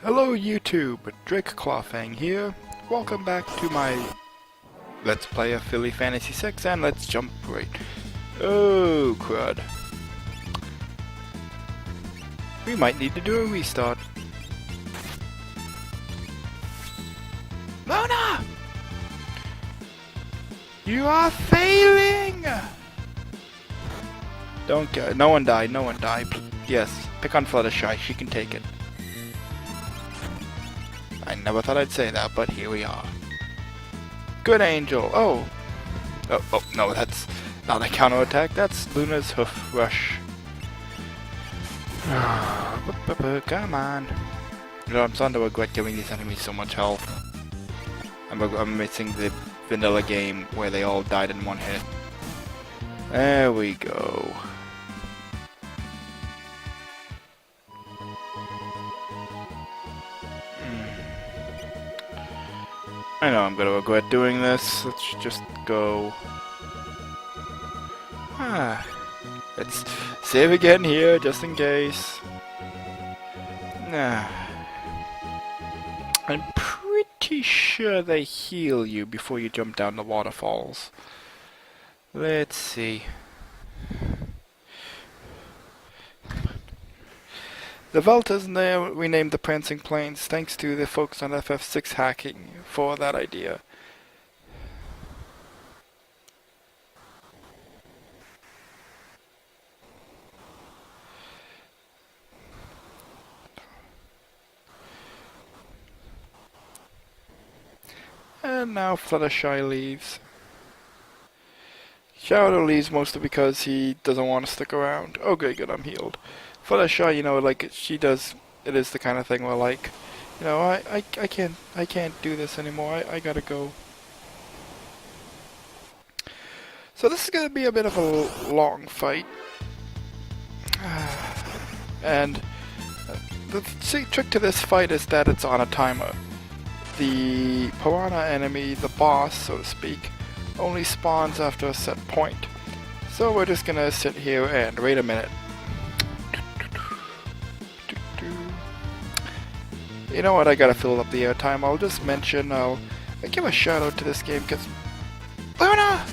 Hello YouTube, Drake Clawfang here. Welcome back to my Let's Play of Philly Fantasy 6 and let's jump right. Oh crud. We might need to do a restart. Mona! You are failing! Don't get no one die, no one die. Yes, pick on Fluttershy, she can take it. I never thought I'd say that, but here we are. Good Angel. Oh, no, that's not a counterattack. That's Luna's Hoof Rush. Come on. You know, I'm starting to regret giving these enemies so much health. I'm missing the vanilla game where they all died in one hit. There we go. I know I'm gonna regret doing this. Let's just go. Let's save again here, just in case. I'm pretty sure they heal you before you jump down the waterfalls. Let's see. The Veltas renamed the Prancing Plains thanks to the folks on FF6 hacking for that idea. And now Fluttershy leaves. Shadow leaves mostly because he doesn't want to stick around. Okay, good, I'm healed. Fluttershy, you know, like she does, it is the kind of thing where, like, you know, I can't do this anymore. I gotta go. So this is gonna be a bit of a long fight, and the trick to this fight is that it's on a timer. The piranha enemy, the boss, so to speak, only spawns after a set point. So we're just gonna sit here and wait a minute. You know what, I gotta fill up the airtime. I'll just mention, I'll give a shout out to this game because Luna!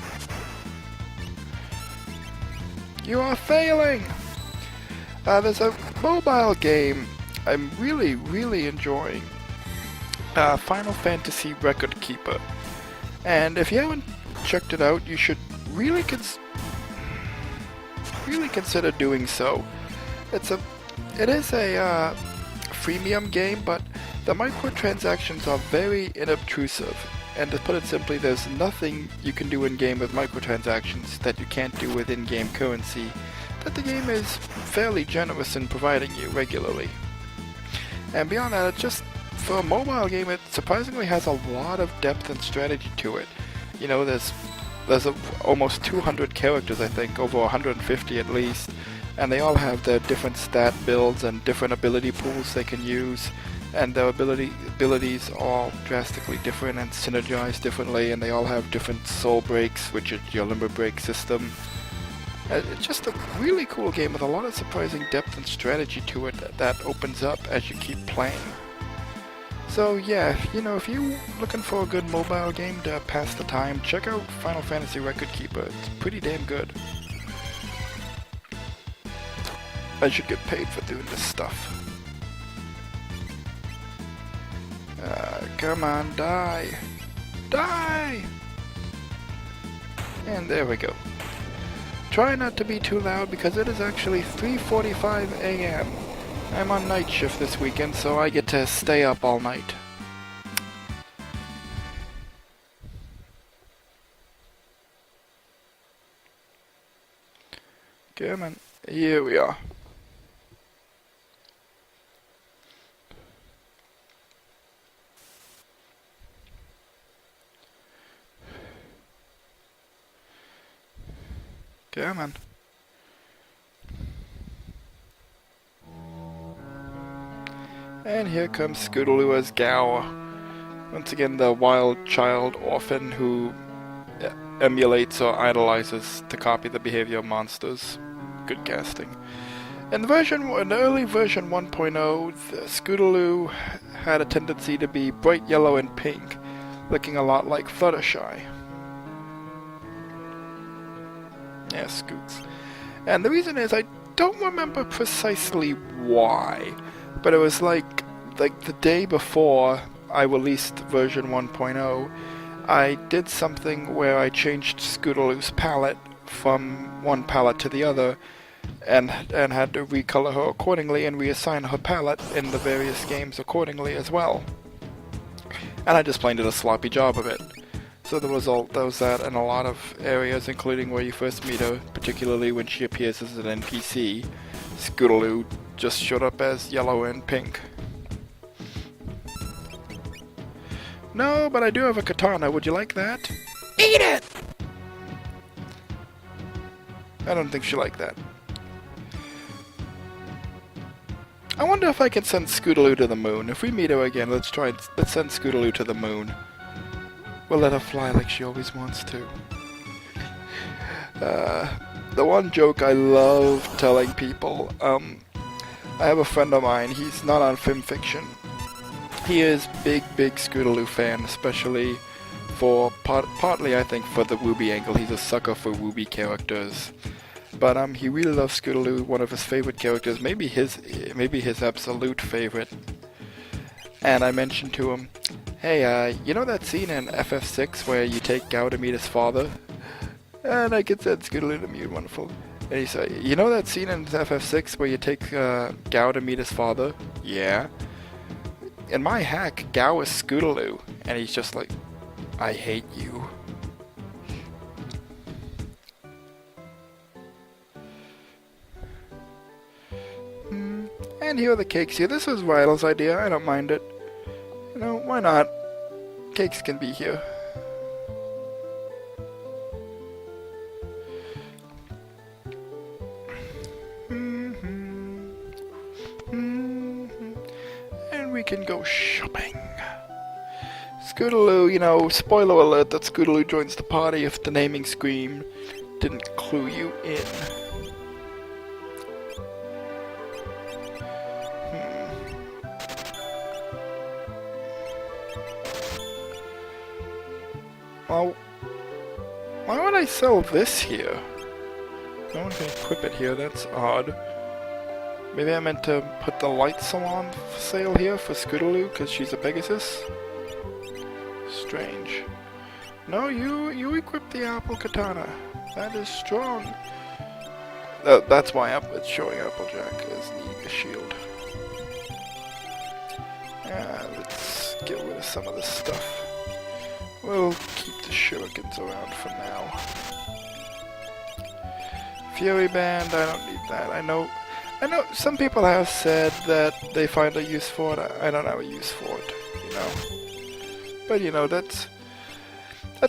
You are failing! There's a mobile game I'm really enjoying. Final Fantasy Record Keeper. And if you haven't checked it out, you should really consider doing so. It is a freemium game, but the microtransactions are very inobtrusive. And to put it simply, there's nothing you can do in-game with microtransactions that you can't do with in-game currency that the game is fairly generous in providing you regularly. And beyond that, it's just, for a mobile game, it surprisingly has a lot of depth and strategy to it. You know, there's almost 200 characters, I think, over 150 at least, and they all have their different stat builds and different ability pools they can use, and their abilities are all drastically different and synergize differently, and they all have different soul breaks, which is your limber break system. It's just a really cool game with a lot of surprising depth and strategy to it that opens up as you keep playing. So yeah, you know, if you're looking for a good mobile game to pass the time, check out Final Fantasy Record Keeper. It's pretty damn good. I should get paid for doing this stuff. Come on, die! Die! And there we go. Try not to be too loud because it is actually 3:45 a.m. I'm on night shift this weekend, so I get to stay up all night. Come on. Here we are. Come on. And here comes Scootaloo as Gao. Once again, the wild child orphan who emulates or idolizes to copy the behavior of monsters. Good casting. In early version 1.0, the Scootaloo had a tendency to be bright yellow and pink, looking a lot like Fluttershy. Yeah, Scoots. And the reason is I don't remember precisely why, but it was like the day before I released version 1.0, I did something where I changed Scootaloo's palette from one palette to the other, and had to recolor her accordingly and reassign her palette in the various games accordingly as well. And I just plain did a sloppy job of it. So the result was that in a lot of areas, including where you first meet her, particularly when she appears as an NPC, Scootaloo just showed up as yellow and pink. No, but I do have a katana. Would you like that? Eat it! I don't think she'll like that. I wonder if I can send Scootaloo to the moon. If we meet her again, let's send Scootaloo to the moon. We'll let her fly like she always wants to. The one joke I love telling people, I have a friend of mine, he's not on FimFiction. He is big Scootaloo fan, especially for, partly I think for the Ruby angle. He's a sucker for Ruby characters. But he really loves Scootaloo, one of his favorite characters, maybe his absolute favorite. And I mentioned to him, hey, you know that scene in FF6 where you take Gao to meet his father? And I could send Scootaloo to meet wonderful. And he said, you know that scene in FF6 where you take Gao to meet his father? Yeah. In my hack, Gao is Scootaloo. And he's just like, I hate you. And here are the cakes here. This was Rydel's idea. I don't mind it. You know, why not? Cakes can be here. And we can go shopping. Scootaloo, you know, spoiler alert that Scootaloo joins the party if the naming screen didn't clue you in. Well, why would I sell this here? No one can equip it here, that's odd. Maybe I meant to put the light salon for sale here for Scootaloo because she's a Pegasus? Strange. No, you equip the Apple Katana. That is strong. That's why it's showing Applejack as needing a shield. Let's get rid of some of this stuff. We'll keep the shurikens around for now. Fury Band, I don't need that. I know some people have said that they find a use for it. I don't have a use for it, you know. But you know, that's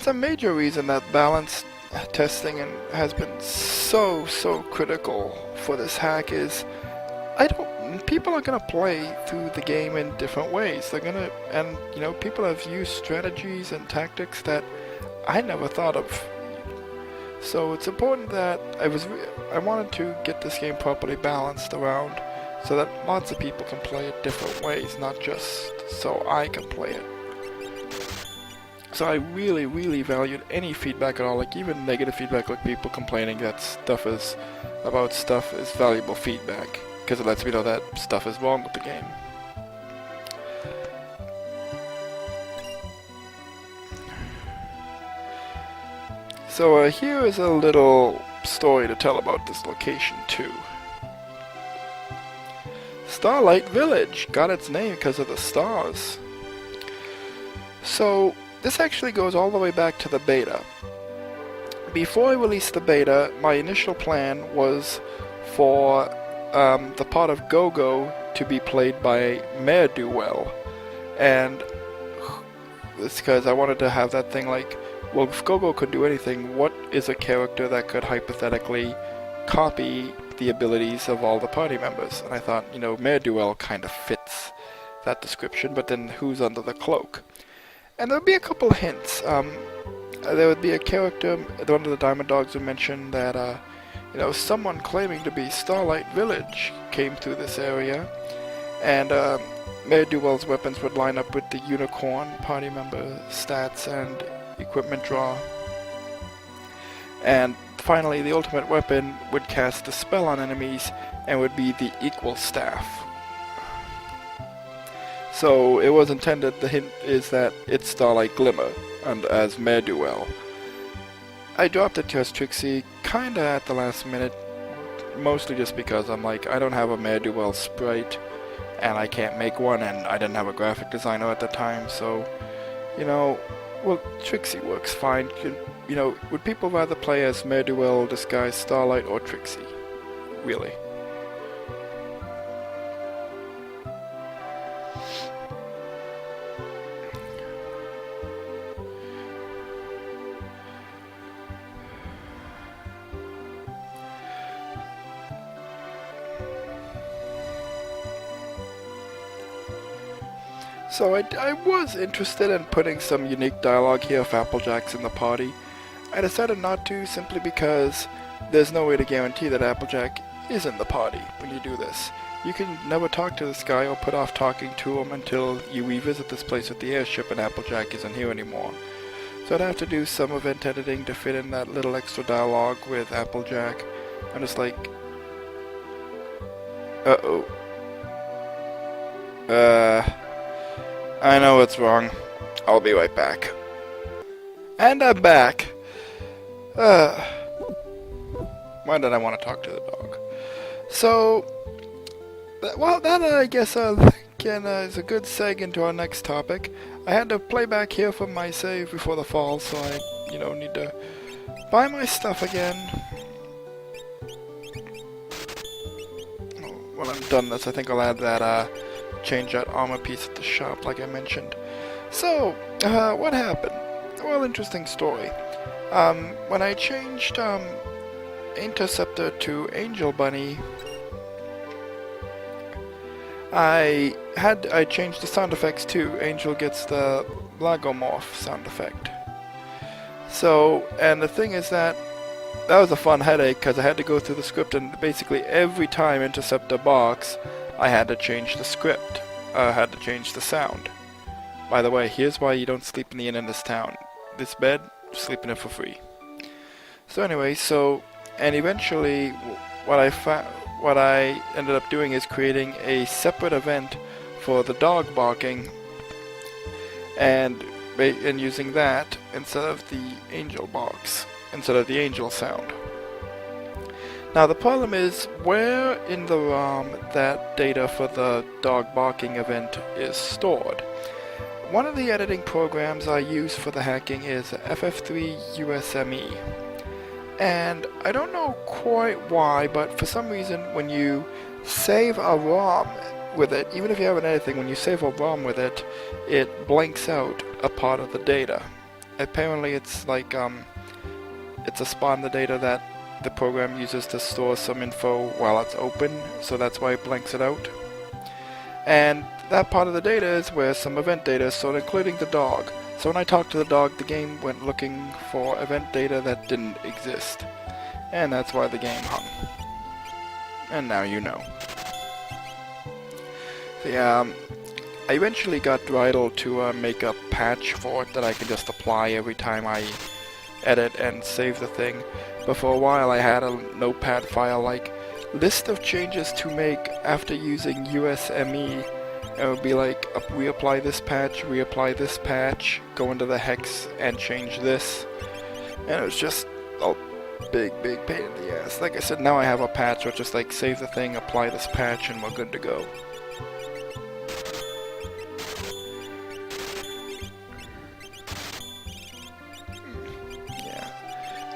a major reason that balance testing has been so critical for this hack is people are gonna play through the game in different ways. And you know, people have used strategies and tactics that I never thought of. So it's important that I wanted to get this game properly balanced around so that lots of people can play it different ways, not just so I can play it. So I really valued any feedback at all, like even negative feedback, like people complaining that stuff is valuable feedback, because it lets me know that stuff is wrong with the game. So here is a little story to tell about this location too. Starlight Village got its name because of the stars. So this actually goes all the way back to the beta. Before I released the beta, my initial plan was for the part of Go-Go to be played by Ne'er-Do-Well. And it's because I wanted to have that thing like, well, if Go-Go could do anything, what is a character that could hypothetically copy the abilities of all the party members? And I thought, you know, Ne'er-Do-Well kind of fits that description, but then who's under the cloak? And there would be a couple hints. There would be a character, one of the Diamond Dogs would mention that someone claiming to be Starlight Village came through this area, and Ne'er-do-well's weapons would line up with the Unicorn party member stats and equipment draw. And finally, the ultimate weapon would cast a spell on enemies and would be the Equal Staff. So it was intended, the hint is that it's Starlight Glimmer, and as Ne'er-do-well. I dropped it to as Trixie kinda at the last minute, mostly just because I'm like, I don't have a Ne'er-do-well sprite, and I can't make one, and I didn't have a graphic designer at the time, so, well, Trixie works fine. Would people rather play as Ne'er-do-well disguised Starlight or Trixie? Really? So I was interested in putting some unique dialogue here if Applejack's in the party. I decided not to simply because there's no way to guarantee that Applejack is in the party when you do this. You can never talk to this guy or put off talking to him until you revisit this place with the airship and Applejack isn't here anymore. So I'd have to do some event editing to fit in that little extra dialogue with Applejack. I'm just like, I know what's wrong. I'll be right back. And I'm back. Why did I want to talk to the dog? So, that I guess is a good seg into our next topic. I had to play back here from my save before the fall, so I, need to buy my stuff again. When I'm done this, I think I'll add that, change that armor piece at the shop, like I mentioned. So, what happened? Well, interesting story. When I changed, Interceptor to Angel Bunny, I changed the sound effects too. Angel gets the Lagomorph sound effect. So, and the thing is that was a fun headache, because I had to go through the script, and basically every time Interceptor barks, I had to change the script. I had to change the sound. By the way, here's why you don't sleep in the inn in this town. This bed, sleep in it for free. So anyway, and eventually, what I ended up doing is creating a separate event for the dog barking, and using that instead of the angel barks, instead of the angel sound. Now the problem is, where in the ROM that data for the dog barking event is stored. One of the editing programs I use for the hacking is FF3 USME. And I don't know quite why, but for some reason when you save a ROM with it, even if you haven't anything, when you save a ROM with it, it blanks out a part of the data. Apparently it's like, it's a spot in the data that the program uses to store some info while it's open, so that's why it blanks it out. And that part of the data is where some event data is stored, including the dog. So when I talked to the dog, the game went looking for event data that didn't exist. And that's why the game hung. And now you know. So yeah, I eventually got Rydell to make a patch for it that I could just apply every time I edit and save the thing. But for a while I had a notepad file like list of changes to make after using USME. It would be like reapply this patch, go into the hex and change this. And it was just a big pain in the ass. Like I said, now I have a patch which is like save the thing, apply this patch, and we're good to go.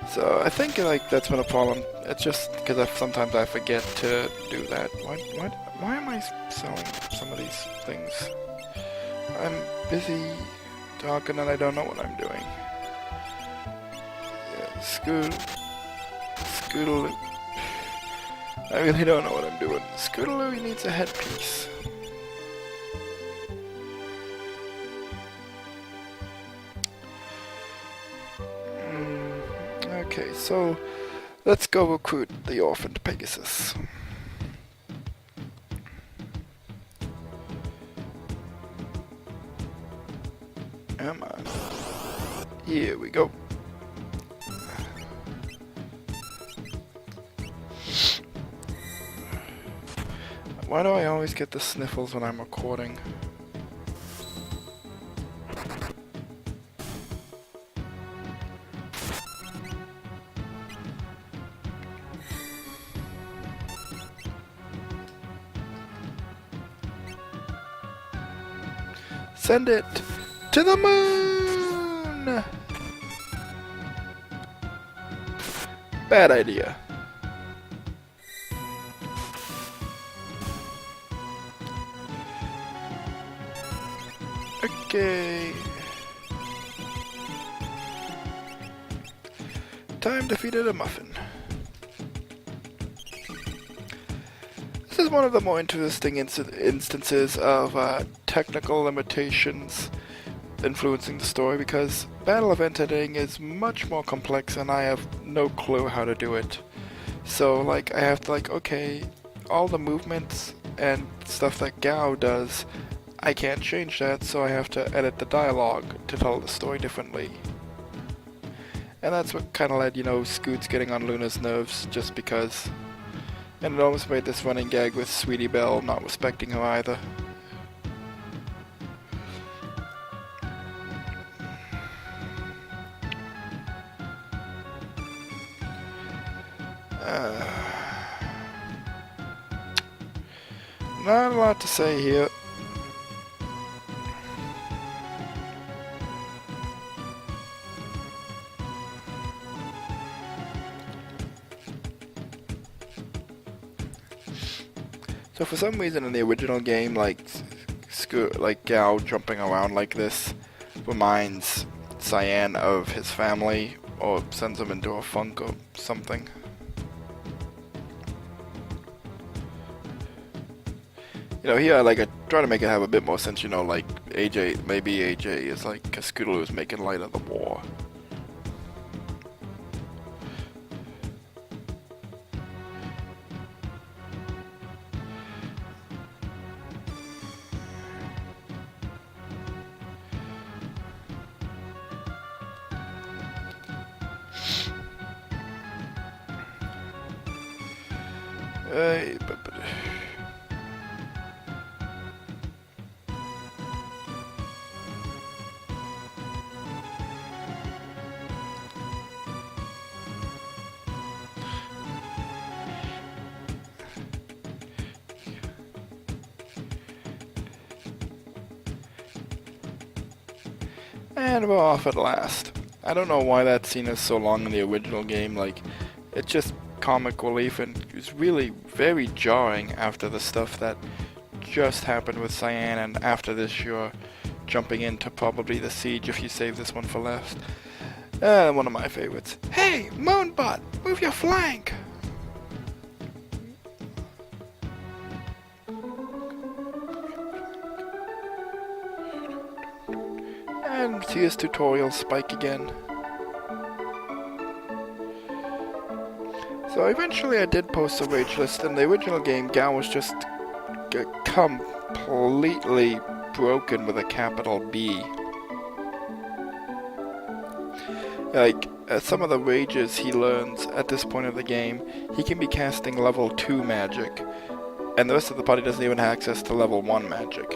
So I think like that's been a problem. It's just because sometimes I forget to do that. Why am I selling some of these things? I'm busy talking and I don't know what I'm doing. Yeah, Scootaloo. I really don't know what I'm doing. Scootaloo needs a headpiece. Okay, so Let's go recruit the orphaned Pegasus. Come on. Here we go. Why do I always get the sniffles when I'm recording? Send it to the moon! Bad idea. Okay. Time defeated a muffin. This is one of the more interesting instances of technical limitations influencing the story, because battle event editing is much more complex and I have no clue how to do it. So like I have to okay, all the movements and stuff that Gao does, I can't change that, so I have to edit the dialogue to tell the story differently. And that's what kind of led, Scoots getting on Luna's nerves, just because. And it almost made this running gag with Sweetie Belle not respecting her either. Not a lot to say here. So for some reason in the original game, Gao jumping around like this reminds Cyan of his family, or sends him into a funk or something. Here I try to make it have a bit more sense, AJ, maybe AJ is like a Scootaloo who's making light of the war. But and we're off at last. I don't know why that scene is so long in the original game, it's just comic relief, and it was really very jarring after the stuff that just happened with Cyan, and after this you're jumping into probably the siege if you save this one for last. One of my favorites. Hey, Moonbot, move your flank! And here's tutorial Spike again. So eventually I did post a rage list. In the original game, Gao was just completely broken with a capital B. Some of the rages he learns at this point of the game, he can be casting level 2 magic, and the rest of the party doesn't even have access to level 1 magic.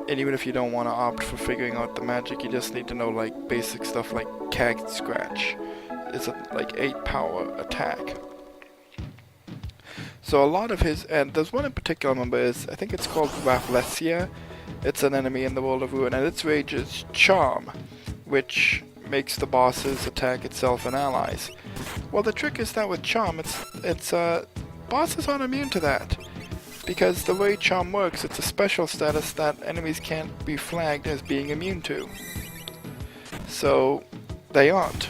And even if you don't want to opt for figuring out the magic, you just need to know basic stuff like Cat Scratch. It's a 8 power attack. So a lot of his, and there's one in particular I remember is, I think it's called Rafflesia. It's an enemy in the World of Ruin, and its rage is Charm, which makes the bosses attack itself and allies. Well, the trick is that with Charm, bosses aren't immune to that. Because the way Charm works, it's a special status that enemies can't be flagged as being immune to. So, they aren't.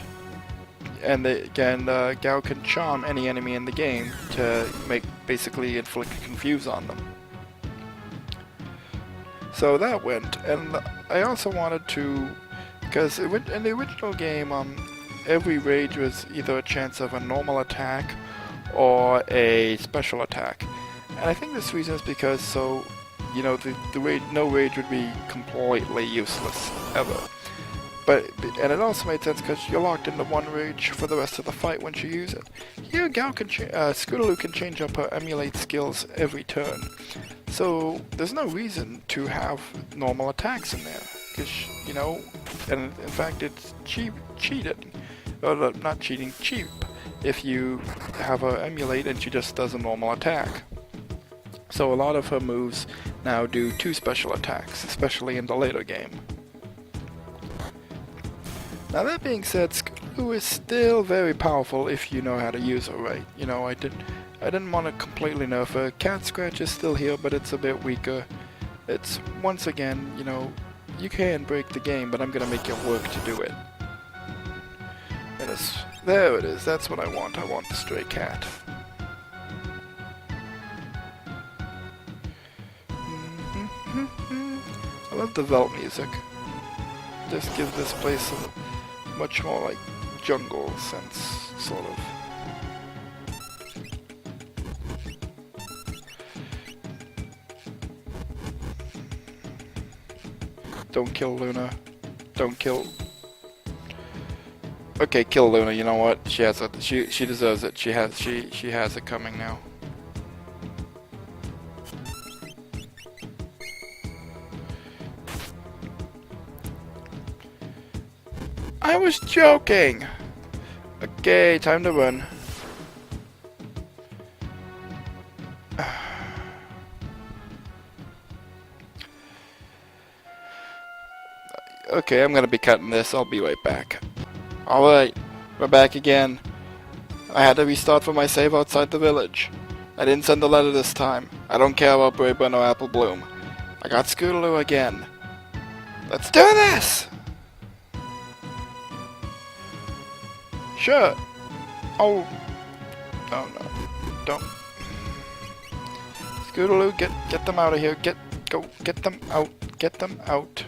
And Gao can charm any enemy in the game to basically inflict confuse on them. So that went, and I also wanted to, because in the original game, every rage was either a chance of a normal attack or a special attack. And I think this reason is because the rage, no rage would be completely useless ever. And it also made sense because you're locked into one rage for the rest of the fight once you use it. Here, Scootaloo can change up her emulate skills every turn. So there's no reason to have normal attacks in there. Because, and in fact it's cheating. Or not cheating, cheap. If you have her emulate and she just does a normal attack. So a lot of her moves now do 2 special attacks, especially in the later game. Now that being said, Scootaloo is still very powerful if you know how to use her right. I didn't want to completely nerf her. Cat Scratch is still here, but it's a bit weaker. It's, once again, you can break the game, but I'm gonna make it work to do it. There it is, that's what I want. I want the stray cat. I love the Velt music. Just gives this place a much more like jungle sense, sort of. Don't kill Luna. Don't kill. Okay, kill Luna. You know what? She has it. She deserves it. She has it coming now. I was joking! Okay, time to run. Okay, I'm gonna be cutting this. I'll be right back. Alright, we're back again. I had to restart for my save outside the village. I didn't send a letter this time. I don't care about Braeburn or Apple Bloom. I got Scootaloo again. Let's do this! Sure. Oh no, don't. Scootaloo, get them out of here. Get them out. Get them out.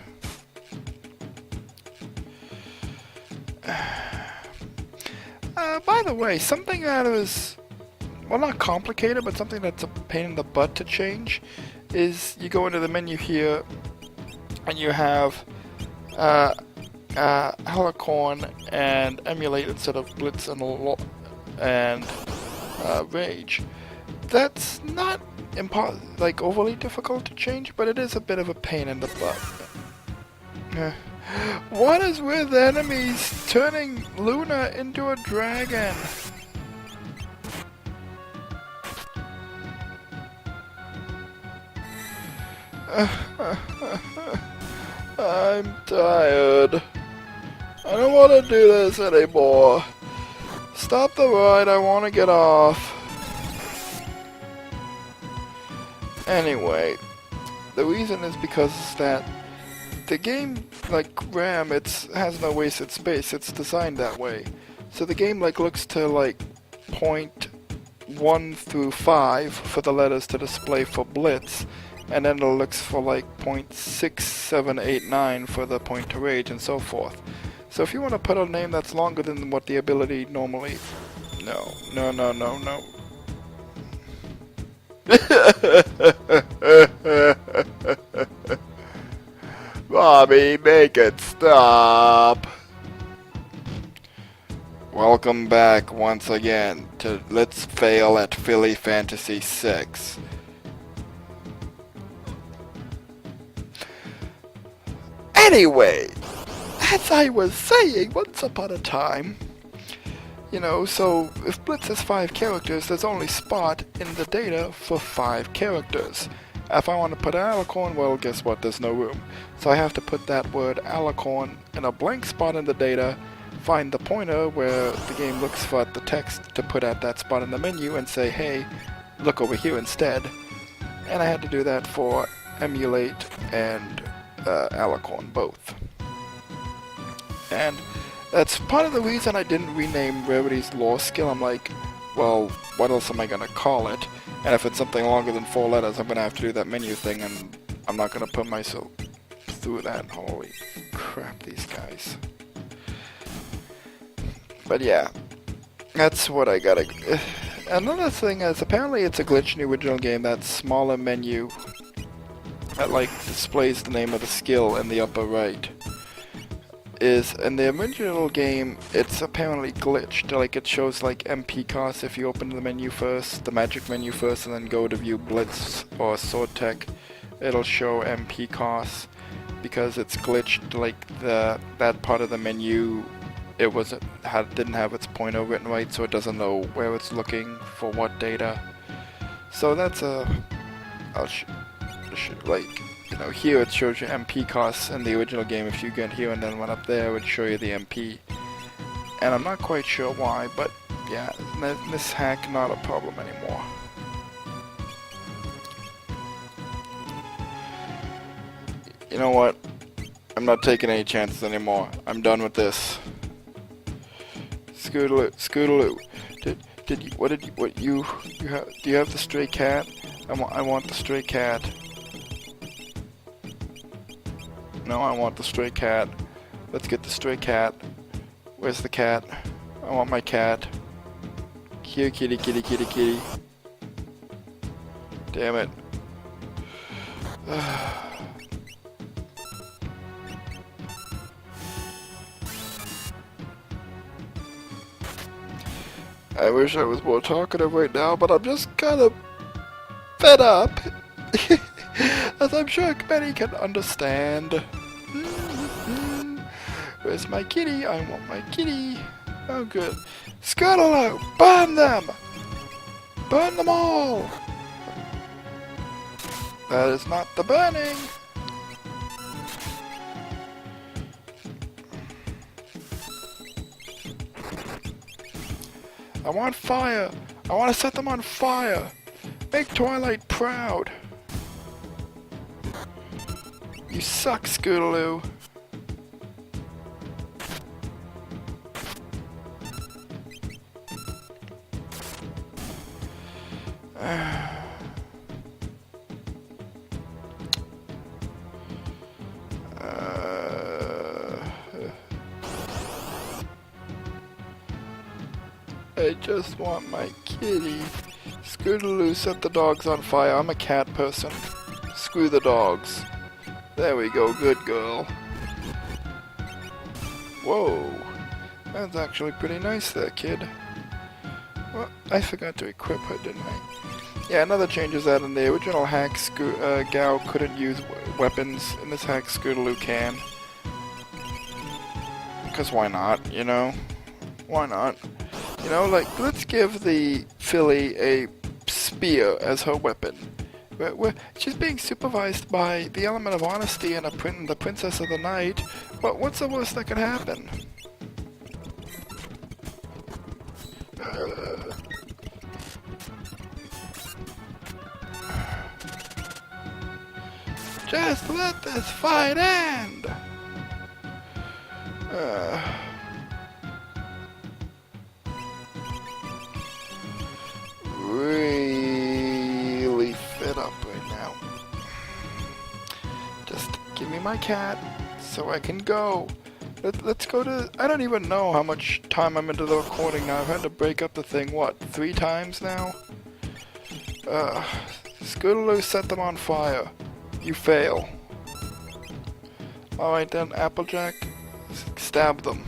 By the way, something that is, well, not complicated, but something that's a pain in the butt to change is you go into the menu here and you have Alicorn and Emulate instead of Blitz and Rage. That's not overly difficult to change, but it is a bit of a pain in the butt. What is with enemies turning Luna into a dragon? I'm tired. I don't want to do this anymore. Stop the ride, I want to get off. Anyway, the reason is because that the game, like RAM, has no wasted space. It's designed that way. So the game looks to point 1 through 5 for the letters to display for Blitz, and then it looks for point 6, 7, 8, 9 for the point to Rage, and so forth. So if you want to put a name that's longer than what the ability normally... No. Bobby, make it stop! Welcome back once again to Let's Fail at Philly Fantasy 6. Anyway, as I was saying, once upon a time, so if Blitz has 5 characters, there's only spot in the data for 5 characters. If I want to put Alicorn, well, guess what? There's no room. So I have to put that word Alicorn in a blank spot in the data, find the pointer where the game looks for the text to put at that spot in the menu, and say, hey, look over here instead. And I had to do that for Emulate and Alicorn both. And that's part of the reason I didn't rename Rarity's Lore skill. I'm like, well, what else am I going to call it? And if it's something longer than 4 letters, I'm going to have to do that menu thing, and I'm not going to put myself through that. Holy crap, these guys. But yeah, that's what I gotta... Another thing is, apparently it's a glitch in the original game, that smaller menu that, like, displays the name of the skill in the upper right. Is, in the original game, it's apparently glitched. Like, it shows, like, MP costs if you open the menu first, the magic menu first, and then go to view Blitz or Sword Tech. It'll show MP costs, because it's glitched, like, that part of the menu, didn't have its pointer written right, so it doesn't know where it's looking for what data. So that's like, you know, here it shows you MP costs in the original game. If you get here and then went up there, it would show you the MP. And I'm not quite sure why, but yeah, this hack not a problem anymore. You know what? I'm not taking any chances anymore. I'm done with this. Scootaloo. Do you have the stray cat? I want the stray cat. No, I want the stray cat. Let's get the stray cat. Where's the cat? I want my cat. Here, kitty, kitty, kitty, kitty. Damn it. I wish I was more talkative right now, but I'm just kind of fed up. As I'm sure many can understand. Where's my kitty? I want my kitty. Oh, good. Scuttle! Burn them! Burn them all! That is not the burning! I want fire! I want to set them on fire! Make Twilight proud! You suck, Scootaloo! I just want my kitty. Scootaloo, set the dogs on fire. I'm a cat person. Screw the dogs. There we go, good girl. Whoa. That's actually pretty nice there, kid. Well, I forgot to equip her, didn't I? Yeah, another change is that in the original hack, Gao couldn't use weapons. In this hack, Scootaloo can. Because why not, you know? Why not? You know, like, let's give the filly a spear as her weapon. She's being supervised by the element of honesty and the princess of the night. What's the worst that could happen? Just let this fight end! Really fed up right now. Just give me my cat so I can go. Let's go to... I don't even know how much time I'm into the recording now. I've had to break up the thing, what, 3 times now? Scootaloo, set them on fire. You fail. Alright then, Applejack, stab them.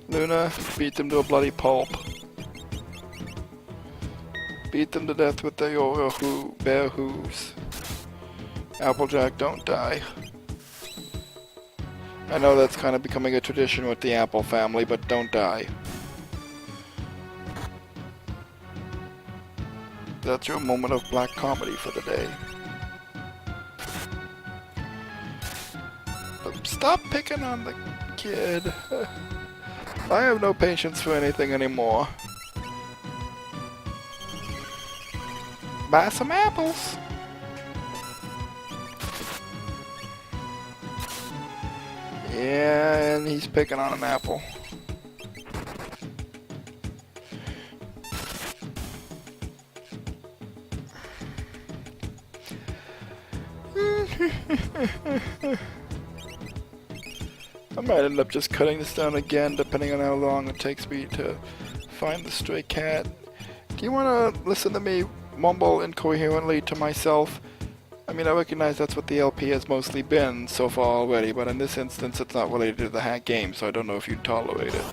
Luna, beat them to a bloody pulp. Beat them to death with their bare hooves. Applejack, don't die. I know that's kind of becoming a tradition with the Apple family, but don't die. That's your moment of black comedy for the day. But stop picking on the kid. I have no patience for anything anymore. Buy some apples. Yeah, and he's picking on an apple. I might end up just cutting this down again, depending on how long it takes me to find the stray cat. Do you want to listen to me mumble incoherently to myself? I mean, I recognize that's what the LP has mostly been so far already, but in this instance it's not related to the hack game, so I don't know if you'd tolerate it.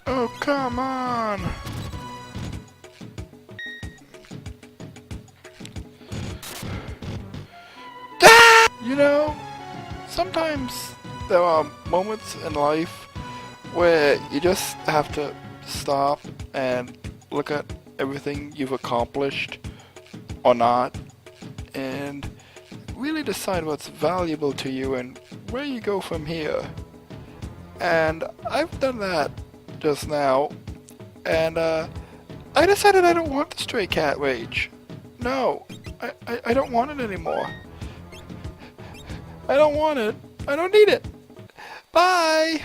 Oh, come on! You know, sometimes there are moments in life where you just have to stop and look at everything you've accomplished or not and really decide what's valuable to you and where you go from here. And I've done that just now, and I decided I don't want the stray cat rage. No, I don't want it anymore. I don't want it. I don't need it. Bye!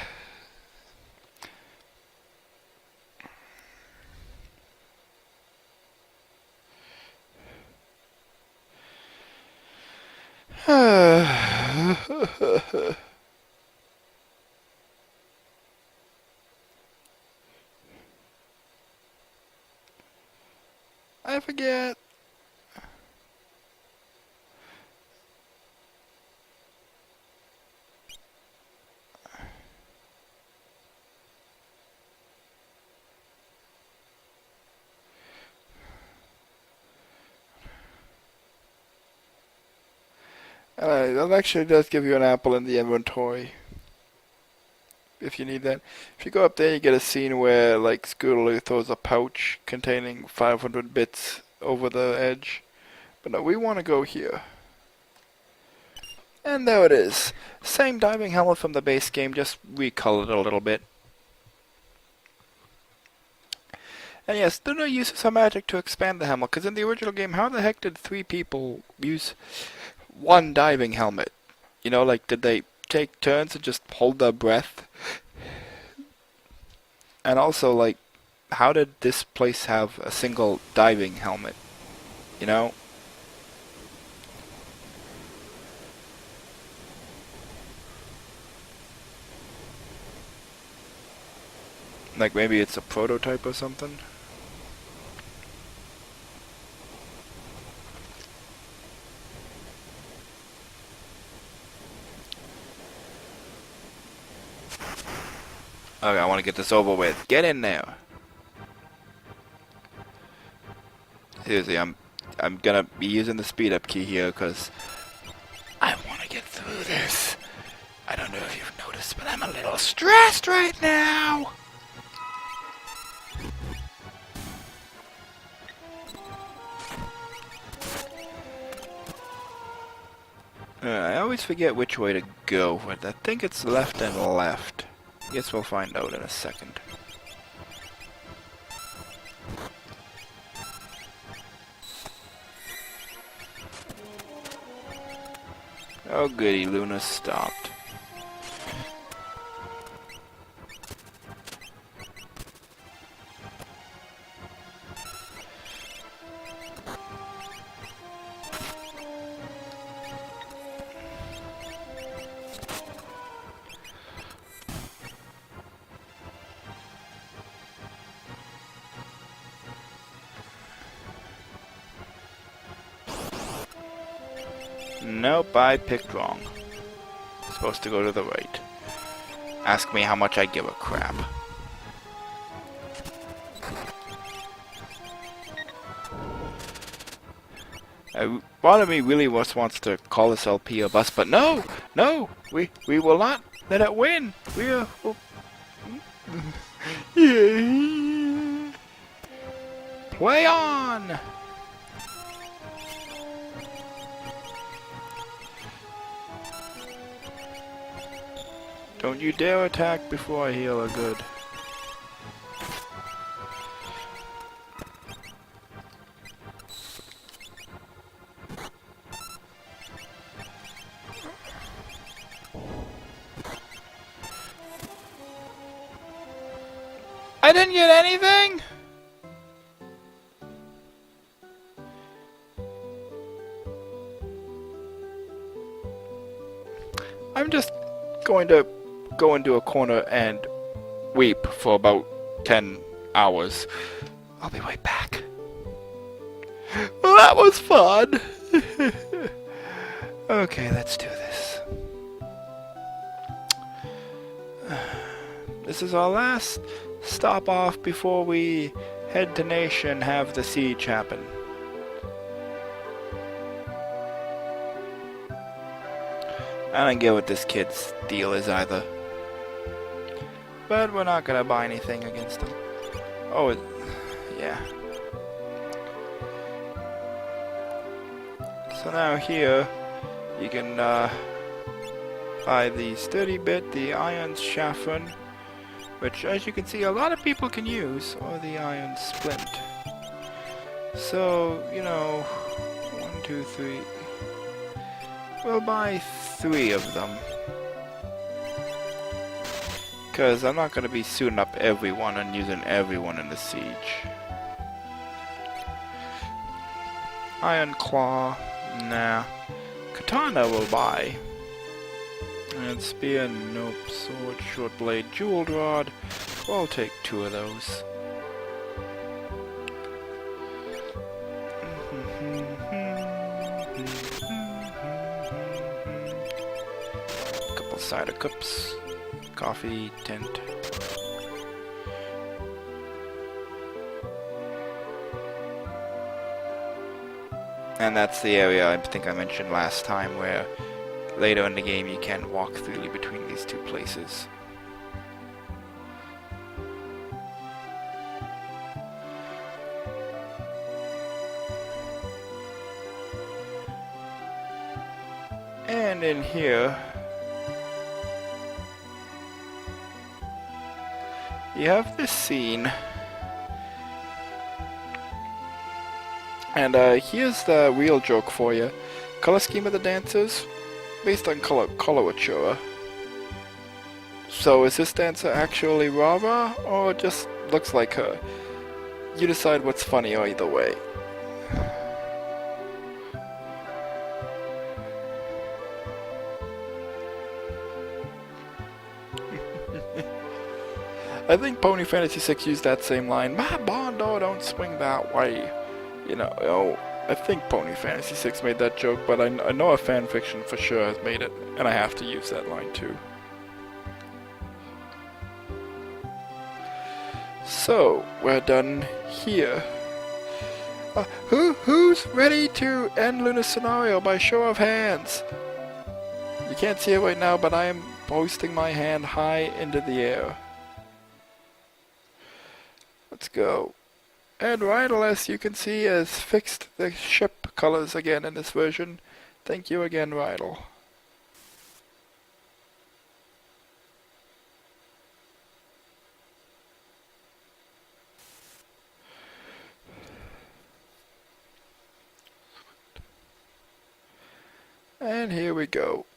I forget. That actually does give you an apple in the inventory, if you need that. If you go up there, you get a scene where, like, Scootaloo throws a pouch containing 500 bits over the edge. But no, we want to go here. And there it is. Same diving helmet from the base game, just recolored a little bit. And yes, there are no uses of magic to expand the helmet, because in the original game, how the heck did 3 people use one diving helmet? You know, like, did they take turns and just hold their breath? And also, like, how did this place have a single diving helmet? You know? Like, maybe it's a prototype or something? Okay, I want to get this over with. Get in there. Seriously, I'm gonna be using the speed up key here because I want to get through this. I don't know if you've noticed, but I'm a little stressed right now. I always forget which way to go, but I think it's left and left. Guess we'll find out in a second. Oh goody, Luna stopped. Nope, I picked wrong. Supposed to go to the right. Ask me how much I give a crap. Part of me really wants to call this LP a bust, but no! No! We will not let it win! We are... Oh. Yeah. Play on! Don't you dare attack before I heal her good. I didn't get anything? I'm just going to go into a corner and weep for about 10 hours. I'll be right back. Well, that was fun. Okay, let's do this. This is our last stop off before we head to Nation and have the siege happen. I don't get what this kid's deal is either. But we're not gonna buy anything against him. Oh, yeah. So now here, you can buy the sturdy bit, the iron chafron, which as you can see a lot of people can use, or the iron splint. So, you know, 1, 2, 3. We'll buy 3 of them. Because I'm not going to be suiting up everyone and using everyone in the siege. Iron claw, nah. Katana will buy. And spear, nope. Sword, short blade, jeweled rod. Well, I'll take 2 of those. Couple cider cups. Coffee, tent. And that's the area I think I mentioned last time where later in the game you can walk freely between these 2 places. And in here you have this scene, and here's the real joke for you. Color scheme of the dancers, based on coloratura. So is this dancer actually Rara, or just looks like her? You decide what's funny either way. I think Pony Fantasy 6 used that same line, "My Bondo don't swing that way." You know, I think Pony Fantasy 6 made that joke, but I know a fanfiction for sure has made it, and I have to use that line too. So, we're done here. Who's ready to end Lunar Scenario by show of hands? You can't see it right now, but I am posting my hand high into the air. Let's go. And Rydell, as you can see, has fixed the ship colors again in this version. Thank you again, Rydell. And here we go.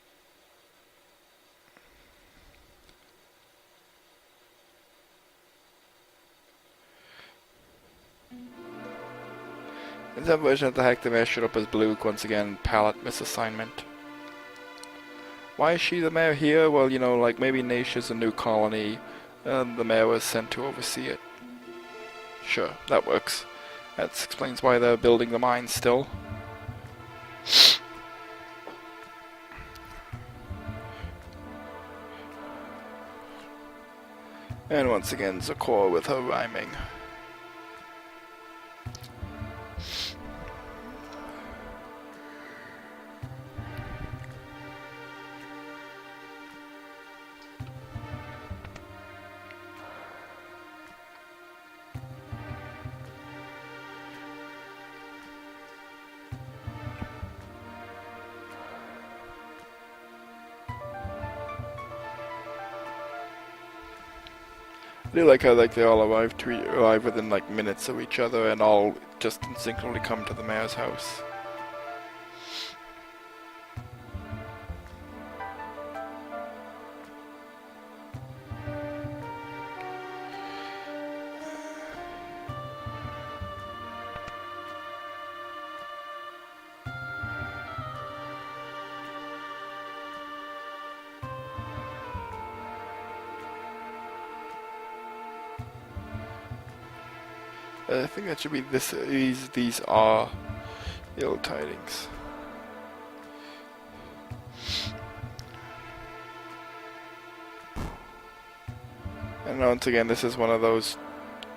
In some version of the hack, the mayor showed up as Blue once again. Palette misassignment. Why is she the mayor here? Well, you know, like maybe Nacia's a new colony, and the mayor was sent to oversee it. Sure, that works. That explains why they're building the mine still. And once again, Zecora with her rhyming. I do like how like they all arrive within like minutes of each other and all just instinctively come to the mayor's house. I think that should be this. These are ill tidings. And once again, this is one of those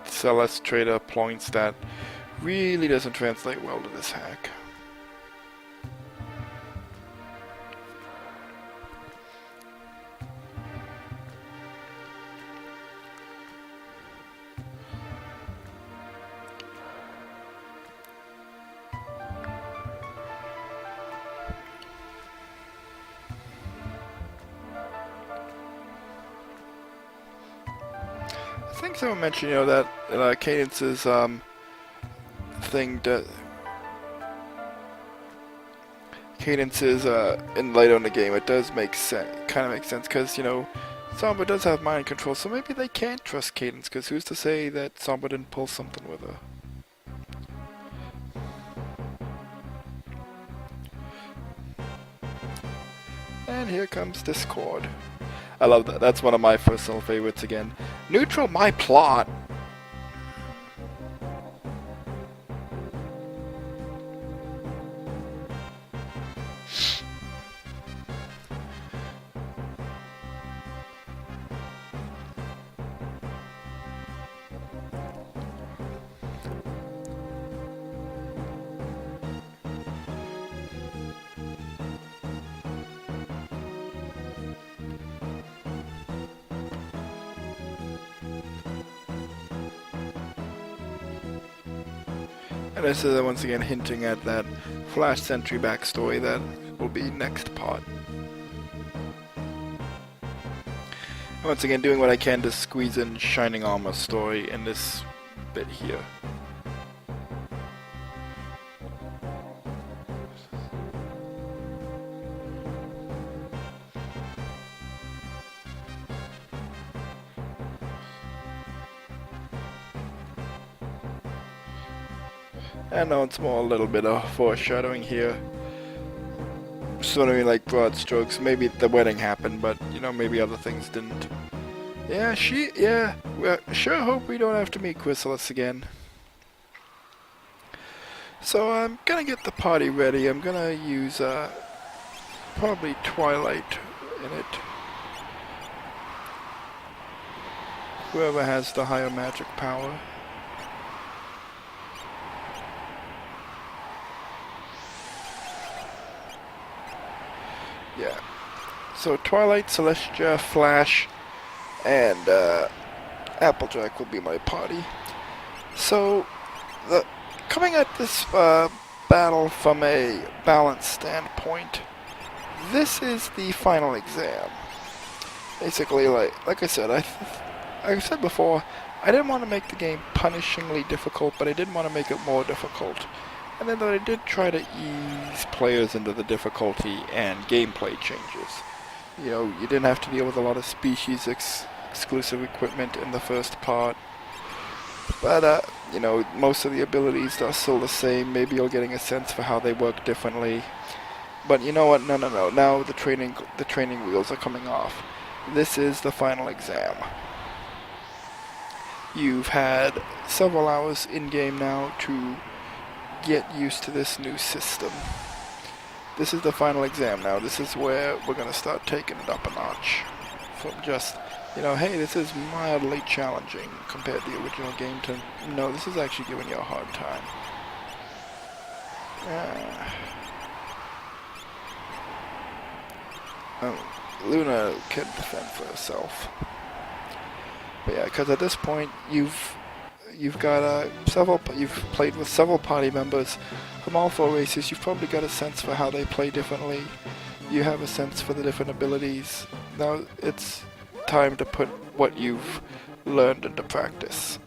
Celeste Trader points that really doesn't translate well to this hack. I think someone mentioned, that Cadence's thing Cadence's in later in the game. It does make sense, kind of makes sense, because Sombra does have mind control, so maybe they can't trust Cadence, because who's to say that Sombra didn't pull something with her? And here comes Discord. I love that. That's one of my personal favorites again. Neutral my plot. And this is once again hinting at that Flash Sentry backstory that will be next part. And once again, doing what I can to squeeze in Shining Armor story in this bit here. I know it's more a little bit of foreshadowing here. Sort of like broad strokes. Maybe the wedding happened, but maybe other things didn't. Yeah, well, sure hope we don't have to meet Chrysalis again. So I'm gonna get the party ready. I'm gonna use probably Twilight in it. Whoever has the higher magic power. Yeah. So Twilight, Celestia, Flash, and Applejack will be my party. So coming at this battle from a balanced standpoint, this is the final exam. Basically, like I said, I said before, I didn't want to make the game punishingly difficult, but I did want to make it more difficult. And then I did try to ease players into the difficulty and gameplay changes. You didn't have to deal with a lot of species exclusive equipment in the first part. But, most of the abilities are still the same. Maybe you're getting a sense for how they work differently. But you know what? No. Now the training wheels are coming off. This is the final exam. You've had several hours in-game now to get used to this new system. This is the final exam now. This is where we're going to start taking it up a notch. From just, hey, this is mildly challenging compared to the original game, to, no, this is actually giving you a hard time. Luna can defend for herself. But yeah, because at this point, you've got you've played with several party members from all 4 races. You've probably got a sense for how they play differently. You have a sense for the different abilities. Now it's time to put what you've learned into practice.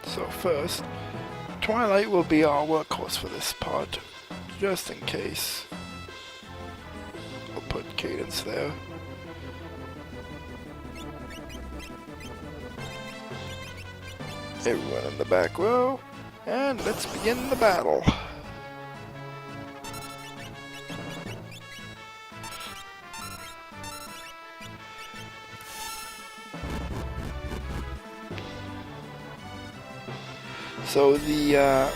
So first, Twilight will be our workhorse for this part, just in case. I'll put Cadence there. Everyone in the back row, and let's begin the battle. So the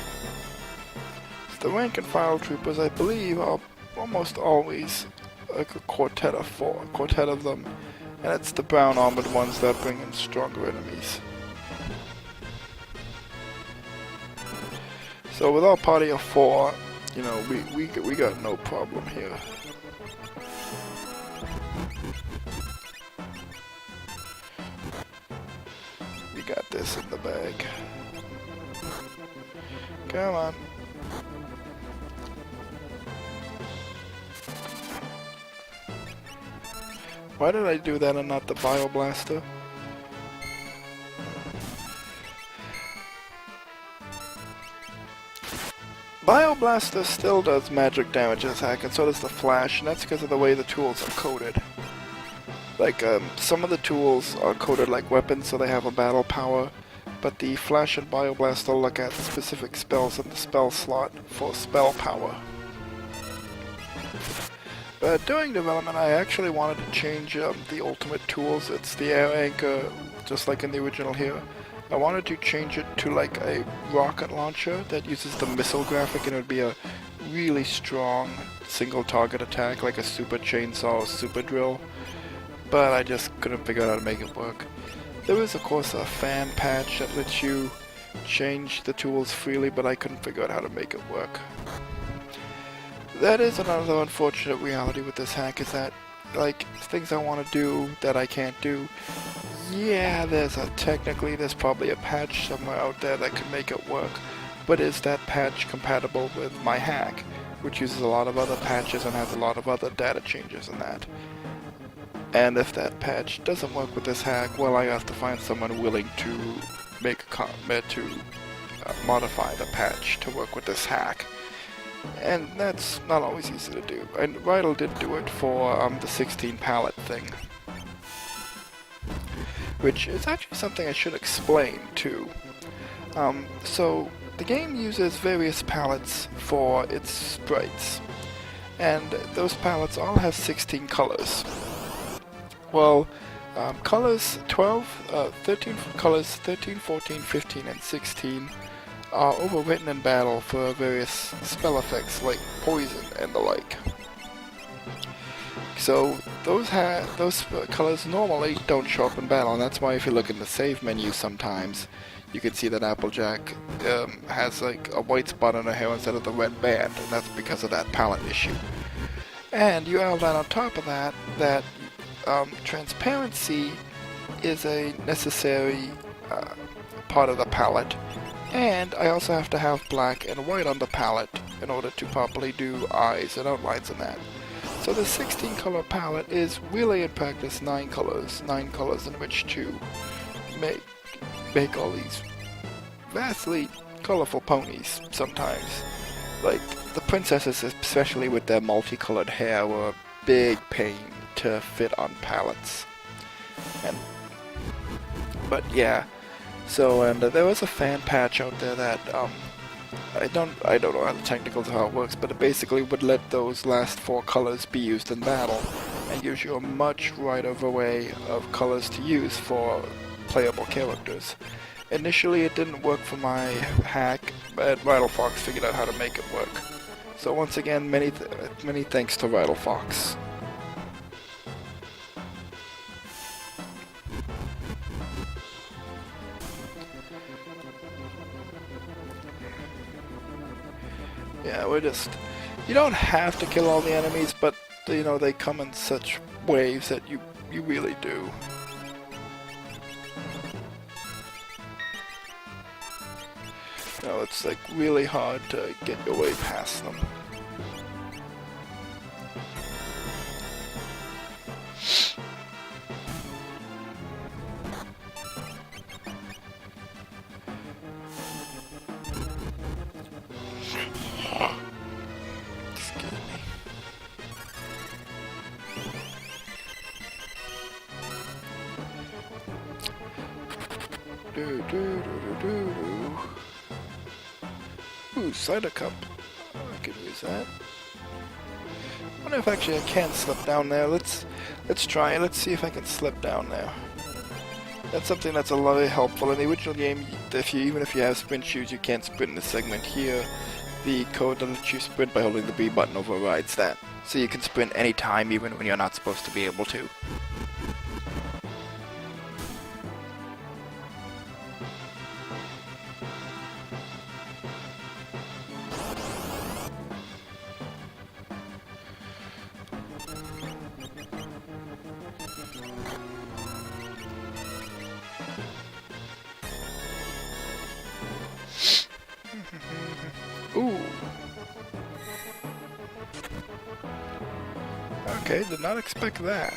rank and file troopers, I believe, are almost always like a quartet of them, and it's the brown armored ones that bring in stronger enemies. So with our party of 4, you know, we got no problem here. We got this in the bag. Come on. Why did I do that and not the Bioblaster? Bioblaster still does magic damage as hack, and so does the Flash, and that's because of the way the tools are coded. Like, some of the tools are coded like weapons, so they have a battle power, but the Flash and Bioblaster look at specific spells in the spell slot for spell power. But during development, I actually wanted to change the ultimate tools. It's the air anchor, just like in the original here. I wanted to change it to like a rocket launcher that uses the missile graphic, and it would be a really strong single target attack like a super chainsaw or super drill. But I just couldn't figure out how to make it work. There is of course a fan patch that lets you change the tools freely, but I couldn't figure out how to make it work. That is another unfortunate reality with this hack, is that like things I want to do that I can't do. Yeah, there's probably a patch somewhere out there that could make it work, but is that patch compatible with my hack, which uses a lot of other patches and has a lot of other data changes in that? And if that patch doesn't work with this hack, well, I have to find someone willing to make a commit to modify the patch to work with this hack. And that's not always easy to do. And Rydell did do it for the 16 palette thing, which is actually something I should explain too. So the game uses various palettes for its sprites, and those palettes all have 16 colors. Well, colors 13 colors 13, 14, 15, and 16 are overwritten in battle for various spell effects like poison and the like. So those colors normally don't show up in battle, and that's why if you look in the save menu sometimes, you can see that Applejack has like a white spot on her hair instead of the red band, and that's because of that palette issue. And you add that on top of that, transparency is a necessary part of the palette, and I also have to have black and white on the palette in order to properly do eyes and outlines in that. So the 16 color palette is really in practice 9 colors in which to make all these vastly colorful ponies sometimes. Like the princesses, especially with their multicolored hair, were a big pain to fit on palettes. But yeah, so there was a fan patch out there that I don't know how the technicals of how it works, but it basically would let those last 4 colors be used in battle, and gives you a much wider array of colors to use for playable characters. Initially it didn't work for my hack, but Rydell Fox figured out how to make it work. So once again, many thanks to Rydell Fox. Yeah, you don't have to kill all the enemies, but you know, they come in such waves that you really do. No, it's like really hard to get your way past them. Excuse me. Do do do do do do. Ooh, cider cup. Oh, I could use that. I wonder if actually I can slip down there. Let's try it. Let's see if I can slip down there. That's something that's a lot very helpful in the original game. Even if you have sprint shoes, you can't sprint in the segment. Here, the code that lets you sprint by holding the B button overrides that, so you can sprint anytime, even when you're not supposed to be able to. Ooh. Okay, did not expect that.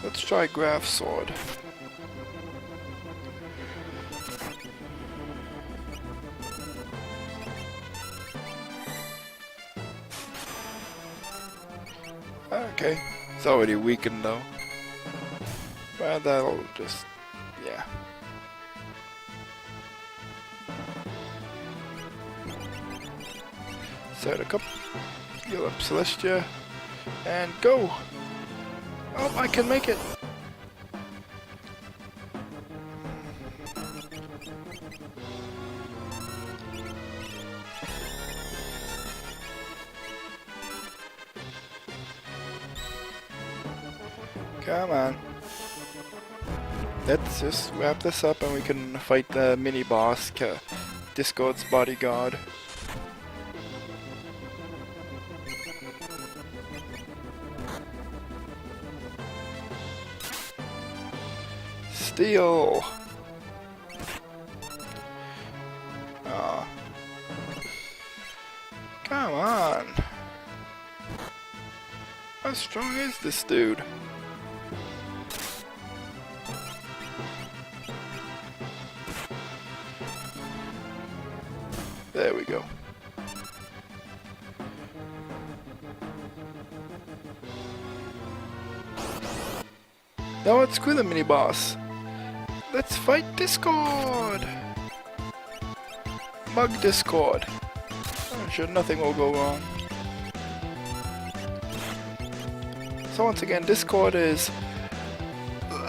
Let's try Graph Sword. Okay, it's already weakened though. Well, that'll just, yeah. Cider Cup, heal up Celestia, and go! Oh, I can make it! Come on. Let's just wrap this up and we can fight the mini-boss, Discord's bodyguard. Steel! Aw. Come on! How strong is this dude? There we go. Now let's screw the mini-boss. Let's fight Discord! Mug Discord. I'm sure nothing will go wrong. So once again, Discord is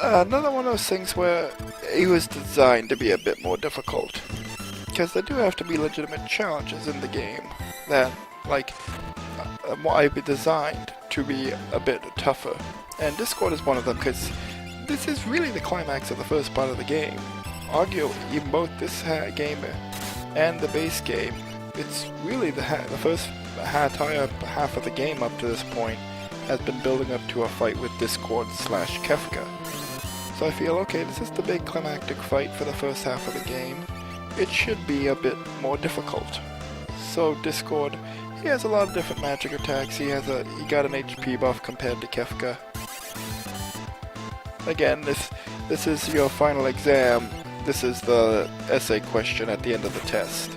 another one of those things where it was designed to be a bit more difficult. Because there do have to be legitimate challenges in the game that, like, might be designed to be a bit tougher. And Discord is one of them, because this is really the climax of the first part of the game. Arguably, even both this game and the base game, it's really the first entire half of the game up to this point has been building up to a fight with Discord / Kefka. So I feel, okay, this is the big climactic fight for the first half of the game. It should be a bit more difficult. So Discord, he has a lot of different magic attacks. He got an HP buff compared to Kefka. Again, this is your final exam. This is the essay question at the end of the test.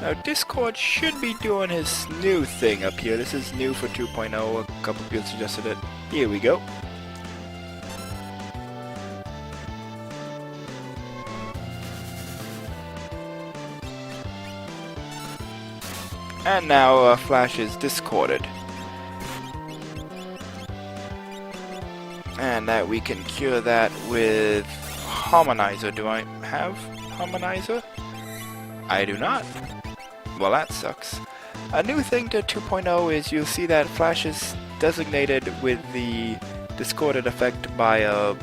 Now Discord should be doing his new thing up here. This is new for 2.0. A couple people suggested it. Here we go. And now Flash is discorded. And that we can cure that with Harmonizer. Do I have Harmonizer? I do not. Well, that sucks. A new thing to 2.0 is you'll see that Flash is designated with the discorded effect by a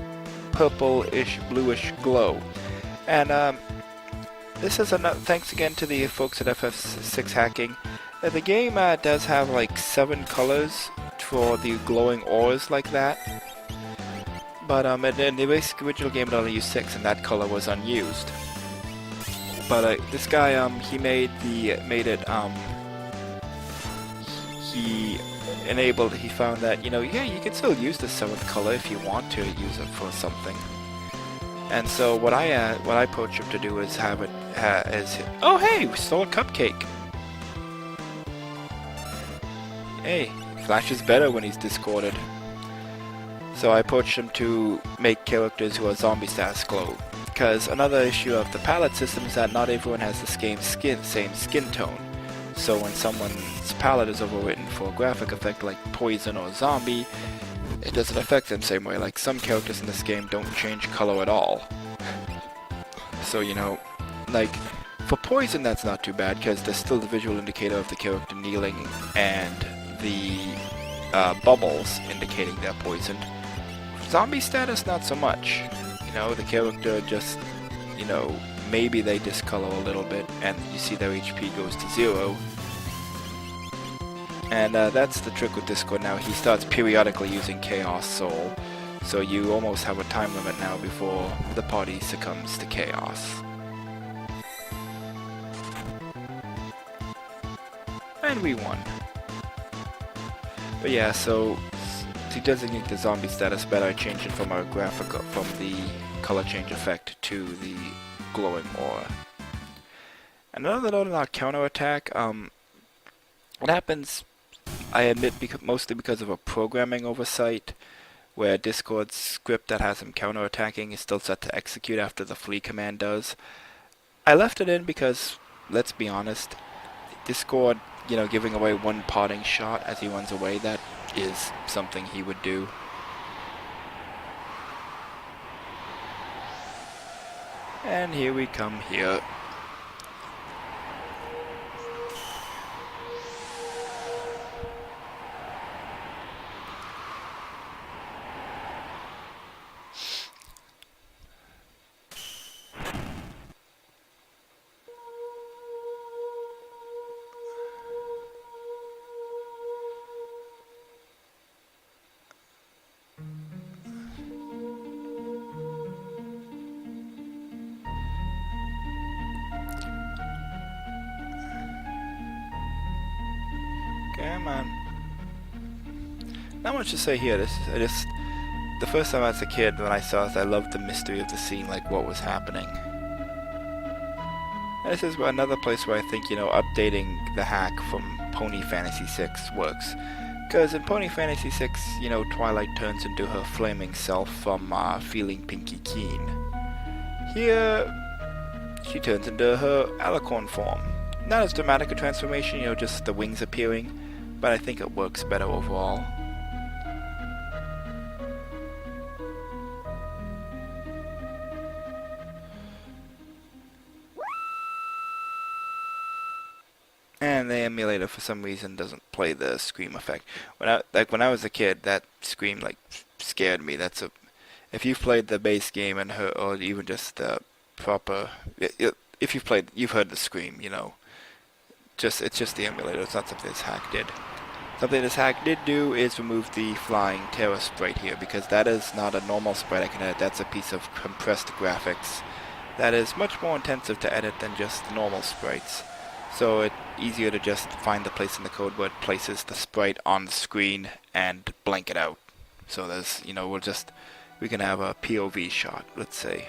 purplish, bluish glow. And this is another thanks again to the folks at FF6 Hacking. The game does have like 7 colors for the glowing ores like that. But in the basic original game it only used 6 and that color was unused. But this guy he made it he found that, you know, yeah, you can still use the 7th color if you want to use it for something. And so what I approached him to do is have it oh hey, we stole a cupcake. Hey, Flash is better when he's discorded. So I approached him to make characters who are zombie status glow. Because another issue of the palette system is that not everyone has the same skin tone. So when someone's palette is overwritten for a graphic effect like poison or zombie, it doesn't affect them the same way. Like some characters in this game don't change color at all. So, you know, like for poison that's not too bad because there's still the visual indicator of the character kneeling and the bubbles indicating they're poisoned. Zombie status not so much. You know, the character just, you know, maybe they discolor a little bit and you see their HP goes to 0. And that's the trick with Discord now. He starts periodically using Chaos Soul. So you almost have a time limit now before the party succumbs to Chaos. And we won. But yeah, so to designate the zombie status better, I changed it from the color change effect to the glowing aura. Another note on our counterattack, it happens, I admit, mostly because of a programming oversight, where Discord's script that has him counterattacking is still set to execute after the flee command does. I left it in because, let's be honest, Discord, you know, giving away one parting shot as he runs away, that is something he would do. And here we come here. Come on. Not much to say here. The first time as a kid when I saw this, I loved the mystery of the scene, like what was happening. And this is another place where I think, you know, updating the hack from Pony Fantasy VI works. Because in Pony Fantasy VI, you know, Twilight turns into her flaming self from feeling Pinky Keen. Here, she turns into her Alicorn form. Not as dramatic a transformation, you know, just the wings appearing, but I think it works better overall. And the emulator for some reason doesn't play the scream effect. When I was a kid, that scream like scared me. If you've played the base game or even just the proper, if you've heard the scream, you know. It's just the emulator. It's not something this hack did. Something this hack did do is remove the flying terror sprite here, because that is not a normal sprite I can edit. That's a piece of compressed graphics that is much more intensive to edit than just the normal sprites. So it's easier to just find the place in the code where it places the sprite on the screen and blank it out. So there's, you know, we can have a POV shot, let's say.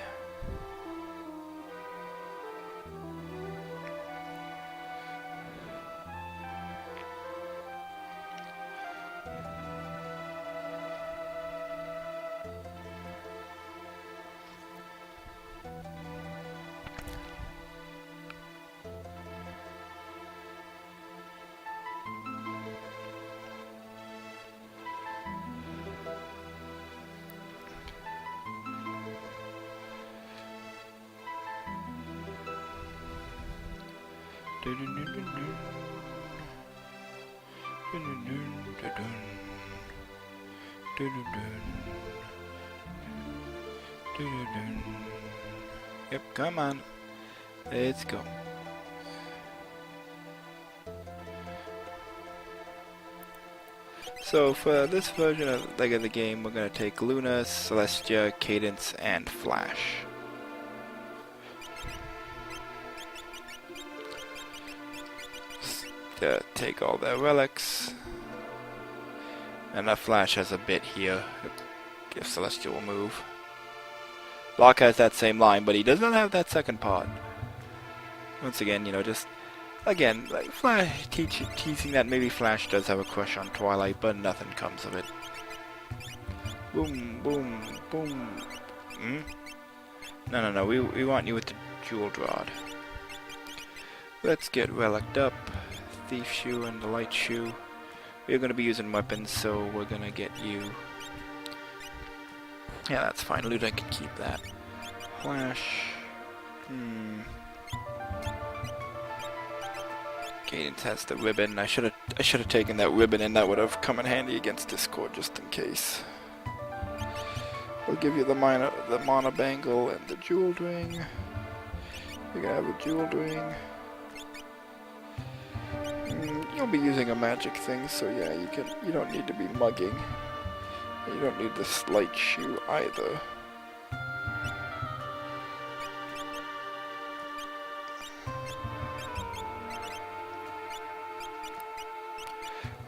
Yep, come on. Let's go. So for this version of the game, we're gonna take Luna, Celestia, Cadence, and Flash. Take all their relics. And that Flash has a bit here. If Celestia will move. Locke has that same line, but he does not have that second part. Once again, you know, just again, like Flash teasing that maybe Flash does have a crush on Twilight, but nothing comes of it. Boom, boom, boom. No. We want you with the jeweled rod. Let's get relicked up. Thief shoe and the light shoe. We're gonna be using weapons, so we're gonna get you. Yeah, that's fine. Luna can keep that. Flash. Cadence has the ribbon. I should have taken that ribbon, and that would have come in handy against Discord just in case. We'll give you the mana bangle and the jeweled ring. You're gonna have a jeweled ring. You'll be using a magic thing, so yeah, you don't need to be mugging. You don't need this light shoe either.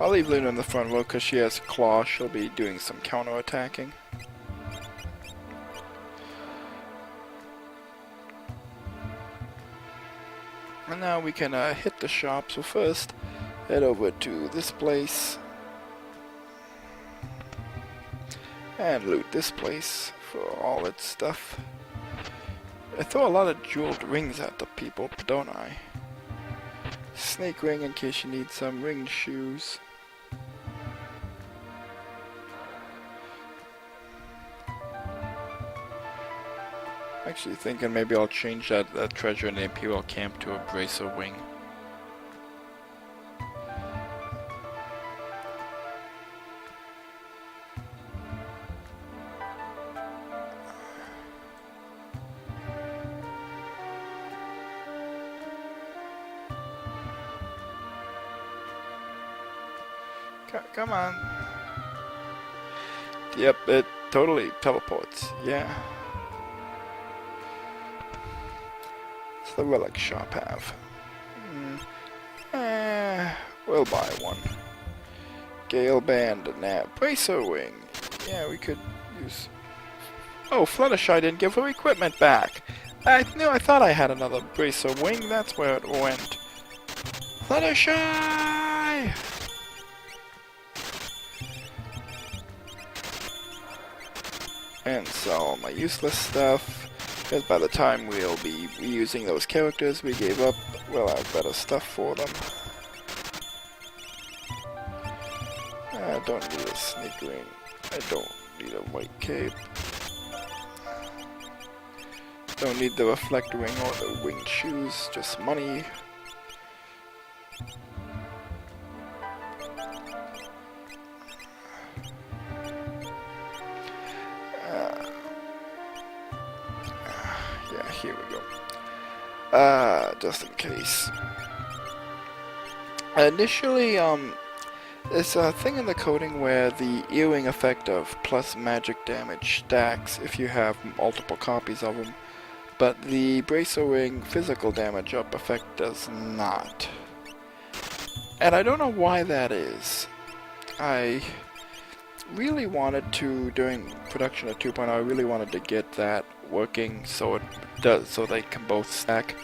I'll leave Luna in the front row because she has claw. She'll be doing some counter-attacking. And now we can hit the shop. So first, head over to this place. And loot this place for all its stuff. I throw a lot of jeweled rings at the people, don't I? Snake ring in case you need some ringed shoes. Actually thinking maybe I'll change that treasure in the Imperial Camp to a bracer wing. Come on. Yep, it totally teleports. Yeah. What's the relic shop have? We'll buy one. Gale band and that bracer wing. Yeah, we could use. Oh, Fluttershy didn't give her equipment back. I thought I had another bracer wing. That's where it went. Fluttershy! And sell all my useless stuff, because by the time we'll be reusing those characters we gave up, we'll have better stuff for them. I don't need a sneak ring. I don't need a white cape. Don't need the reflect ring or the winged shoes, just money. Here we go. Just in case. Initially, there's a thing in the coding where the earring effect of plus magic damage stacks if you have multiple copies of them, but the bracer ring physical damage up effect does not. And I don't know why that is. I really wanted to, during production of 2.0, I really wanted to get that working so they can both stack,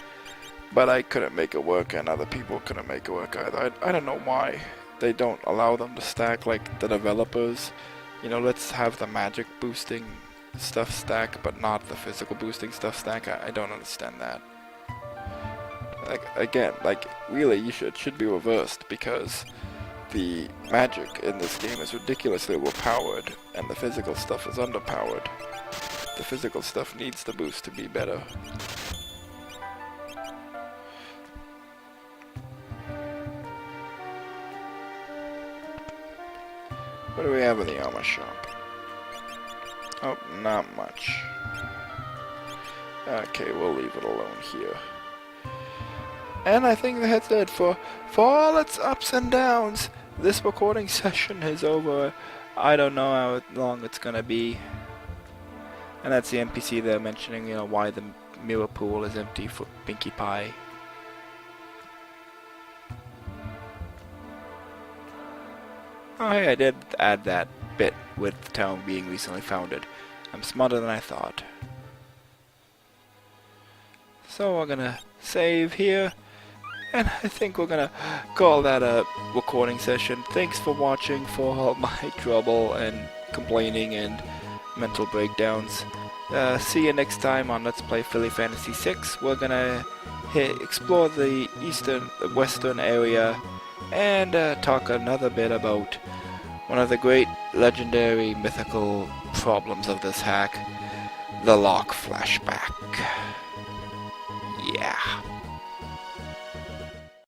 but I couldn't make it work and other people couldn't make it work either. I don't know why they don't allow them to stack like the developers. You know, let's have the magic boosting stuff stack but not the physical boosting stuff stack. I don't understand that. Like, again, like really it should be reversed, because the magic in this game is ridiculously overpowered and the physical stuff is underpowered. The physical stuff needs the boost to be better. What do we have in the armor shop? Oh, not much. Okay, we'll leave it alone here. And I think that's it for all its ups and downs. This recording session is over. I don't know how long it's gonna be. And that's the NPC there mentioning, why the mirror pool is empty for Pinkie Pie. Oh hey, I did add that bit with the town being recently founded. I'm smarter than I thought. So we're gonna save here, and I think we're gonna call that a recording session. Thanks for watching for all my trouble and complaining and mental breakdowns. See you next time on Let's Play Philly Fantasy 6. We're gonna explore the western area and talk another bit about one of the great legendary mythical problems of this hack, the Locke flashback. Yeah.